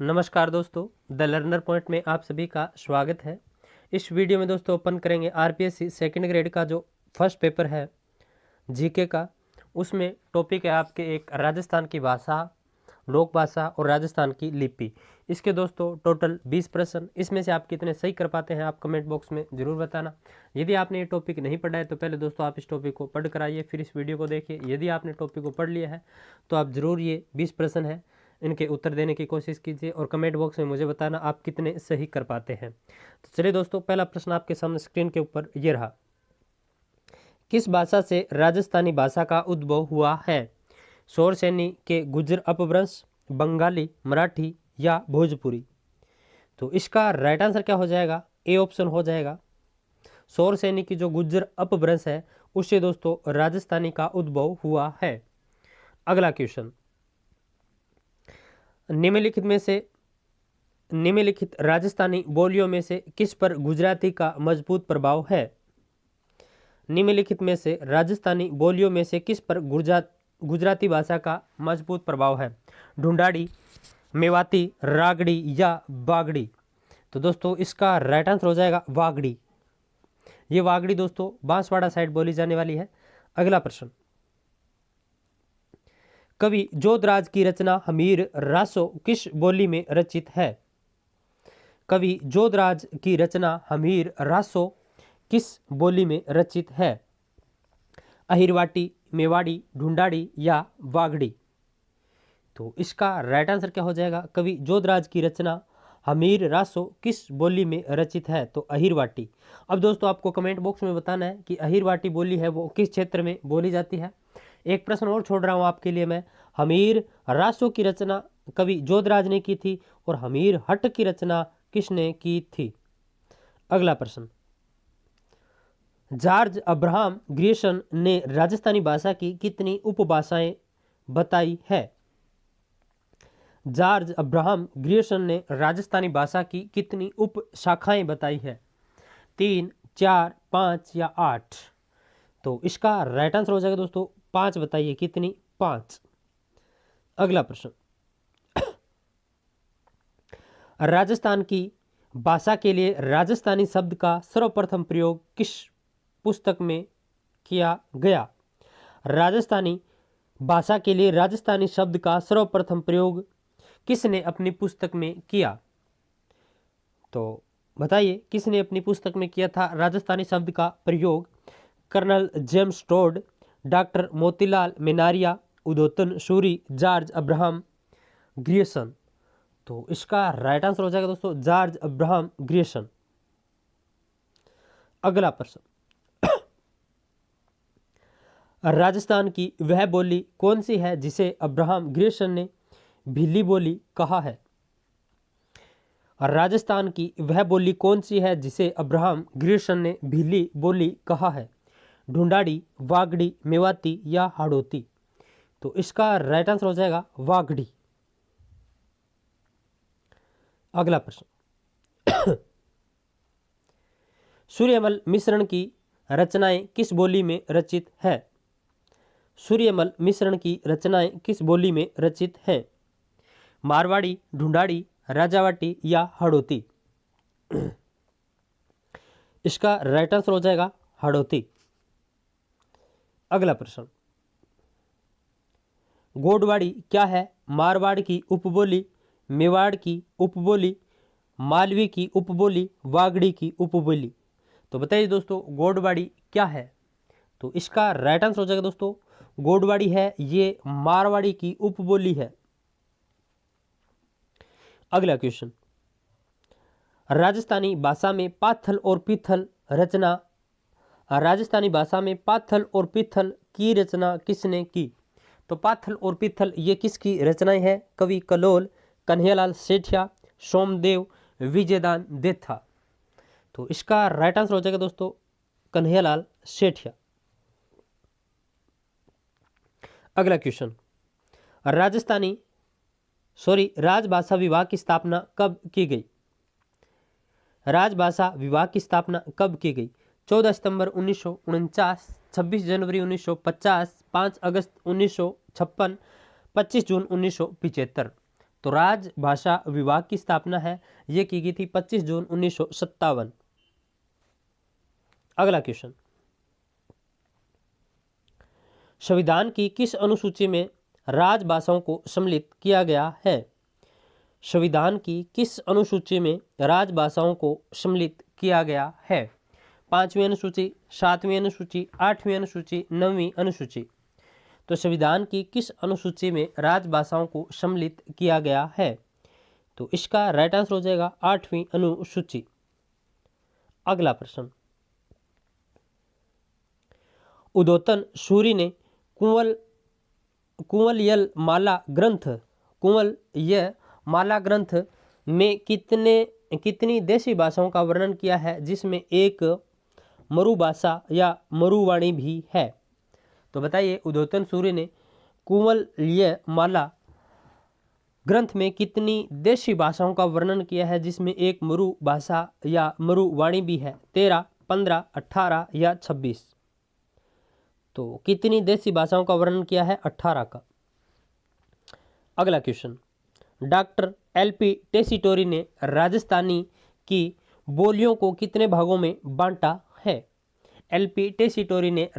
नमस्कार दोस्तों, the learner point में आप सभी का स्वागत है। इस वीडियो में दोस्तों ओपन करेंगे आरपीएससी सेकंड ग्रेड का जो फर्स्ट पेपर है जीके का। उसमें टॉपिक है आपके एक राजस्थान की भाषा, लोक भाषा और राजस्थान की लिपि। इसके दोस्तों टोटल 20 प्रश्न। इसमें से आप कितने सही कर पाते हैं आप कमेंट बॉक्स में ज़रूर बताना। यदि आपने ये टॉपिक नहीं पढ़ा है तो पहले दोस्तों आप इस टॉपिक को पढ़ कर आइए, फिर इस वीडियो को देखिए। यदि आपने टॉपिक को पढ़ लिया है तो आप ज़रूर ये 20 प्रश्न है इनके उत्तर देने की कोशिश कीजिए और कमेंट बॉक्स में मुझे बताना आप कितने सही कर पाते हैं। तो चलिए दोस्तों, पहला प्रश्न आपके सामने स्क्रीन के ऊपर ये रहा। किस भाषा से राजस्थानी भाषा का उद्भव हुआ है? शौर सैनी के गुर्जर अपभ्रंश, बंगाली, मराठी या भोजपुरी? तो इसका राइट आंसर क्या हो जाएगा? ए ऑप्शन हो जाएगा। शौर सैनी की जो गुर्जर अपभ्रंश है उससे दोस्तों राजस्थानी का उद्भव हुआ है। अगला क्वेश्चन, निम्नलिखित राजस्थानी बोलियों में से किस पर गुजराती का मजबूत प्रभाव है? निम्नलिखित में से राजस्थानी बोलियों में से किस पर गुजराती भाषा का मजबूत प्रभाव है? ढूंढाड़ी, मेवाती, रागड़ी या बागड़ी? तो दोस्तों इसका राइट आंसर हो जाएगा वागड़ी। ये वागड़ी दोस्तों बांसवाड़ा साइड बोली जाने वाली है। अगला प्रश्न, कवि जोधराज की रचना हमीर रासो किस बोली में रचित है? कवि जोधराज की रचना हमीर रासो किस बोली में रचित है? अहिरवाटी, मेवाड़ी, ढूंढाड़ी या वागड़ी? तो इसका राइट आंसर क्या हो जाएगा? कवि जोधराज की रचना हमीर रासो किस बोली में रचित है? तो अहिरवाटी। अब दोस्तों आपको कमेंट बॉक्स में बताना है कि अहिरवाटी बोली है वो किस क्षेत्र में बोली जाती है। एक प्रश्न और छोड़ रहा हूं आपके लिए मैं। हमीर रासो की रचना कवि जोधराज ने की थी और हमीर हट की रचना किसने की थी? अगला प्रश्न, जॉर्ज अब्राहम ग्रियर्सन ने राजस्थानी भाषा की कितनी उपभाषाएं बताई है? जॉर्ज अब्राहम ग्रियर्सन ने राजस्थानी भाषा की कितनी उप शाखाएं बताई है? 3, 4, 5 या 8? तो इसका राइट आंसर हो जाएगा दोस्तों 5। बताइए कितनी? 5। अगला प्रश्न, राजस्थान की भाषा के लिए राजस्थानी शब्द का सर्वप्रथम प्रयोग किस पुस्तक में किया गया? राजस्थानी भाषा के लिए राजस्थानी शब्द का सर्वप्रथम प्रयोग किसने अपनी पुस्तक में किया? तो बताइए किसने अपनी पुस्तक में किया था राजस्थानी शब्द का प्रयोग? Colonel James Tod, doctor Motilal Menaria, Udyotan Suri, George Abraham Grierson? तो इसका राइट आंसर हो जाएगा दोस्तों जॉर्ज अब्राहम ग्रियर्सन। अगला प्रश्न, राजस्थान की वह बोली कौन सी है जिसे अब्राहम ग्रियर्सन ने भीली बोली कहा है? राजस्थान की वह बोली कौन सी है जिसे अब्राहम ग्रियर्सन ने भीली बोली कहा है? ढूंढाड़ी, वागड़ी, मेवाती या हाड़ौती? तो इसका राइट आंसर हो जाएगा वागड़ी। अगला प्रश्न, सूर्यमल मिश्रण की रचनाएं किस बोली में रचित है? सूर्यमल मिश्रण की रचनाएं किस बोली में रचित है? मारवाड़ी, ढूंढाड़ी, राजावाटी या हाड़ौती? इसका राइट आंसर हो जाएगा हाड़ौती। अगला प्रश्न, गोडवाड़ी क्या है? मारवाड़ की उपबोली, मेवाड़ की उपबोली, मालवी की उपबोली, वागड़ी की उपबोली? तो बताइए दोस्तों गोडवाड़ी क्या है? तो इसका राइट आंसर हो जाएगा दोस्तों गोडवाड़ी है ये मारवाड़ी की उपबोली है। अगला क्वेश्चन, राजस्थानी भाषा में पाथल और पीथल रचना राजस्थानी भाषा में पाथल और पीथल की रचना किसने की? तो पाथल और पीथल ये किसकी रचनाएं हैं? कवि कलोल, कन्हैयालाल सेठिया, सोमदेव, विजयदान देथा? तो इसका राइट आंसर हो जाएगा दोस्तों कन्हैयालाल सेठिया। अगला क्वेश्चन, राजभाषा विभाग की स्थापना कब की गई? राजभाषा विभाग की स्थापना कब की गई? 14 सितंबर 1949, 26 जनवरी 1950, 5 अगस्त 1956, 25 जून 1975? तो राजभाषा विभाग की स्थापना है ये की गई थी 25 जून 1957। अगला क्वेश्चन, संविधान की किस अनुसूची में राजभाषाओं को सम्मिलित किया गया है? संविधान की किस अनुसूची में राजभाषाओं को सम्मिलित किया गया है? 5वीं अनुसूची, 7वीं अनुसूची, 8वीं अनुसूची, 9वीं अनुसूची। तो संविधान की किस अनुसूची में राजभाषाओं को सम्मिलित किया गया है? तो इसका राइट आंसर हो जाएगा 8वीं अनुसूची। अगला प्रश्न, उद्योतन सूरी ने कुंवलय माला ग्रंथ में कितनी देशी भाषाओं का वर्णन किया है जिसमें एक मरुभाषा या मरुवाणी भी है? तो बताइए, उद्योतन सूरी ने कुंवलय माला ग्रंथ में कितनी देशी भाषाओं का वर्णन किया है जिसमें एक मरु भाषा या मरुवाणी भी है? 13, 15, 18 या 26। तो कितनी देशी भाषाओं का वर्णन किया है? 18 का। अगला क्वेश्चन, डॉक्टर LP टेसीटोरी ने राजस्थानी की बोलियों को कितने भागों में बांटा है? LP टेसीटोरी ने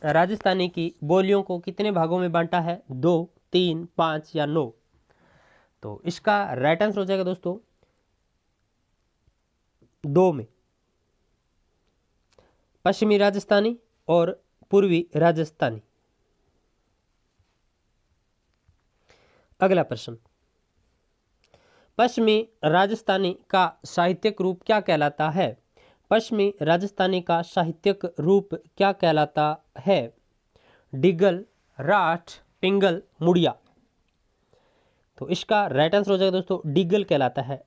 राजस्थानी की बोलियों को कितने भागों में बांटा है? 2, 3, 5 या 9। तो इसका राइट आंसर हो जाएगा दोस्तों 2 में, पश्चिमी राजस्थानी और पूर्वी राजस्थानी। अगला प्रश्न, पश्चिमी राजस्थानी का साहित्यिक रूप क्या कहलाता है? पश्चिमी राजस्थानी का साहित्यिक रूप क्या कहलाता है? डिगल, राठ, पिंगल, मुड़िया। तो इसका राइट आंसर हो जाएगा दोस्तों डिगल कहलाता है।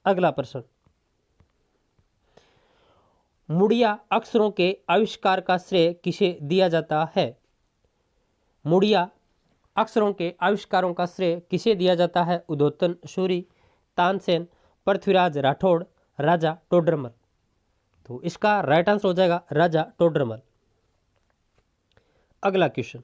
अगला प्रश्न, मुड़िया अक्षरों के आविष्कार का श्रेय किसे दिया जाता है? मुड़िया अक्षरों के आविष्कारों का श्रेय किसे दिया जाता है? उद्योतन सूरी, तानसेन, पृथ्वीराज राठौड़, राजा टोडरमल। तो इसका राइट आंसर हो जाएगा राजा टोडरमल। अगला क्वेश्चन,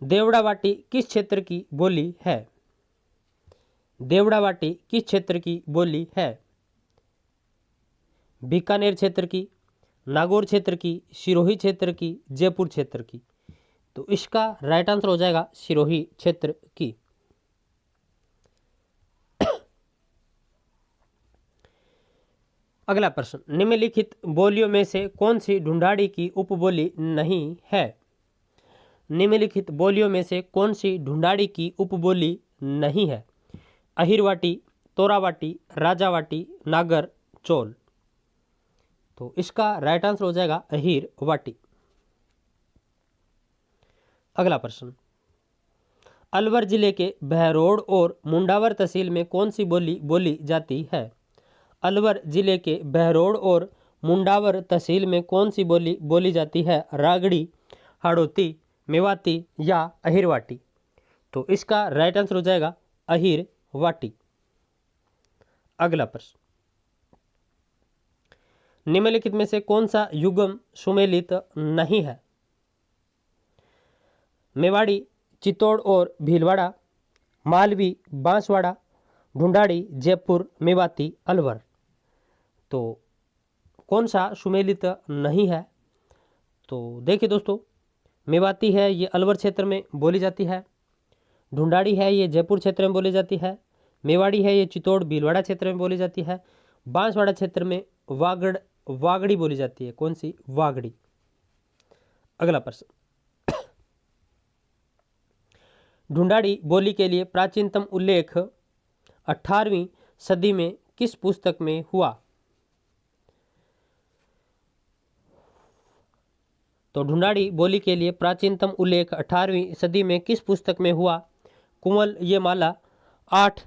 देवड़ावाटी किस क्षेत्र की बोली है? देवड़ावाटी किस क्षेत्र की बोली है? बीकानेर क्षेत्र की, नागौर क्षेत्र की, सिरोही क्षेत्र की, जयपुर क्षेत्र की। तो इसका राइट आंसर हो जाएगा सिरोही क्षेत्र की। अगला प्रश्न, निम्नलिखित बोलियों में से कौन सी ढूंढाड़ी की उपबोली नहीं है? निम्नलिखित बोलियों में से कौन सी ढूंढाड़ी की उपबोली नहीं है? अहिरवाटी, तोरावाटी, राजावाटी, नागर, चोल। तो इसका राइट आंसर हो जाएगा अहिरवाटी। अगला प्रश्न, अलवर जिले के बहरोड और मुंडावर तहसील में कौन सी बोली बोली जाती है? अलवर जिले के बहरोड और मुंडावर तहसील में कौन सी बोली बोली जाती है? रागड़ी, हाड़ौती, मेवाती या अहिरवाटी। तो इसका राइट आंसर हो जाएगा अहिरवाटी। अगला प्रश्न, निम्नलिखित में से कौन सा युग्म सुमेलित नहीं है? मेवाड़ी, चित्तौड़ और भीलवाड़ा, मालवी, बांसवाड़ा, ढूंढाड़ी, जयपुर, मेवाती, अलवर। तो कौन सा सुमेलित नहीं है? तो देखिए दोस्तों, मेवाती है ये अलवर क्षेत्र में बोली जाती है, ढूंढाड़ी है ये जयपुर क्षेत्र में बोली जाती है, मेवाड़ी है ये चित्तौड़ भीलवाड़ा क्षेत्र में बोली जाती है, बांसवाड़ा क्षेत्र में वागड़ी बोली जाती है। कौन सी? वागड़ी। अगला प्रश्न, ढूंढाड़ी बोली के लिए प्राचीनतम उल्लेख 18वीं सदी में किस पुस्तक में हुआ? तो ढूंढाड़ी बोली के लिए प्राचीनतम उल्लेख 18वीं सदी में किस पुस्तक में हुआ? कुंवलय माला, 8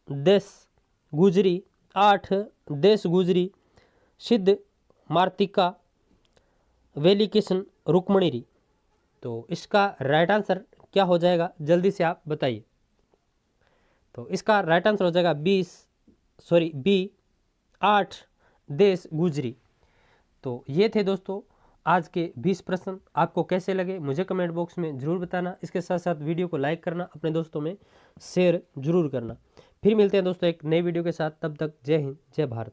देश गुजरी, सिद्ध मार्तिका, वेली कृष्ण रुक्मणीरी। तो इसका राइट आंसर क्या हो जाएगा? जल्दी से आप बताइए। तो इसका राइट आंसर हो जाएगा बी 8 देश गुजरी। तो ये थे दोस्तों आज के 20 प्रश्न आपको कैसे लगे मुझे कमेंट बॉक्स में ज़रूर बताना। इसके साथ साथ वीडियो को लाइक करना, अपने दोस्तों में शेयर जरूर करना। फिर मिलते हैं दोस्तों एक नई वीडियो के साथ, तब तक जय हिंद जय भारत।